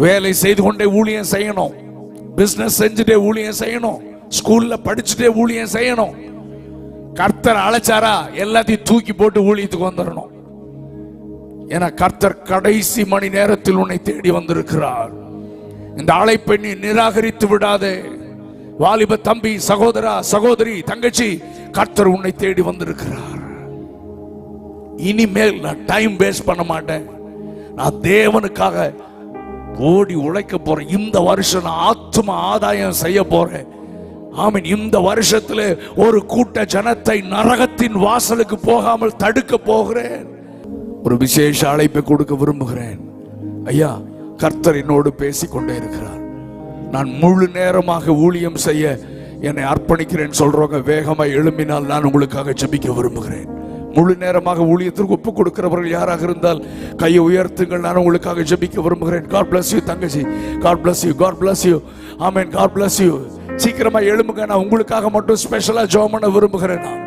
வேலை செய்து கொண்டே ஊழியம் செய்யணும், பிசினஸ் செஞ்சுட்டே ஊழியம் செய்யணும், ஸ்கூல்ல படிச்சுட்டே ஊழியம் செய்யணும். கர்த்தர் அழைச்சாரா எல்லாத்தையும் தூக்கி போட்டு ஊழியத்துக்கு வந்துடணும். ஏன்னா கர்த்தர் கடைசி மணி நேரத்தில் உன்னை தேடி வந்திருக்கிறார். இந்த அழைப்பை நீ நிராகரித்து விடாதே. வாலிப தம்பி, சகோதரா, சகோதரி, தங்கச்சி, கர்த்தர் உன்னை தேடி வந்திருக்கிறார். இனிமேல் நான் டைம் வேஸ்ட் பண்ண மாட்டேன். நான் தேவனுக்காக ஓடி உழைக்க போறேன். இந்த வருஷம் நான் ஆத்தும ஆதாயம் செய்ய போறேன். ஆமீன். இந்த வருஷத்துல ஒரு கூட்ட ஜனத்தை நரகத்தின் வாசலுக்கு போகாமல் தடுக்க போகிறேன். ஒரு விசேஷ அழைப்பை கொடுக்க விரும்புகிறேன். ஐயா, கர்த்தர் என்னோடு பேசிக்கொண்டே இருக்கிறார். நான் முழு நேரமாக ஊழியம் செய்ய என்னை அர்ப்பணிக்கிறேன் சொல்றவங்க வேகமா எழும்பினால் நான் உங்களுக்காக ஜெபிக்க விரும்புகிறேன். முழு நேரமாக ஊழியத்திற்கு ஒப்பு கொடுக்கிறவர்கள் யாராக இருந்தால் கையை உயர்த்துங்கள். நான் உங்களுக்காக ஜெபிக்க விரும்புகிறேன். God bless you தங்கச்சி. God bless you. God bless you. Amen. God bless you. சீக்கிரமா எழும்புங்க. நான் உங்களுக்காக மட்டும் ஸ்பெஷலா ஜெபம் பண்ண விரும்புகிறேன். நான்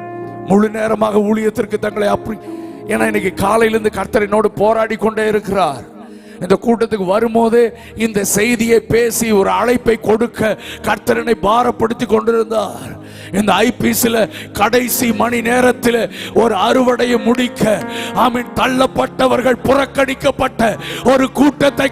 முழு நேரமாக ஊழியத்திற்கு தங்களை ஏன்னா இன்னைக்கு காலையிலிருந்து கர்த்தர் என்னோடு போராடி கொண்டே இருக்கிறார். இந்த கூட்டத்துக்கு வரும்போது இந்த செய்தியை பேசி ஒரு அழைப்பை கொடுக்க கர்த்தரனை பாரப்படுத்தி கொண்டிருந்தார். இந்த ஐபிசில கடைசி மணி நேரத்தில் ஒரு அறுவடையை முடிக்க, ஆமீன், தள்ளப்பட்டவர்கள், புறக்கணிக்கப்பட்ட ஒரு கூட்டத்தை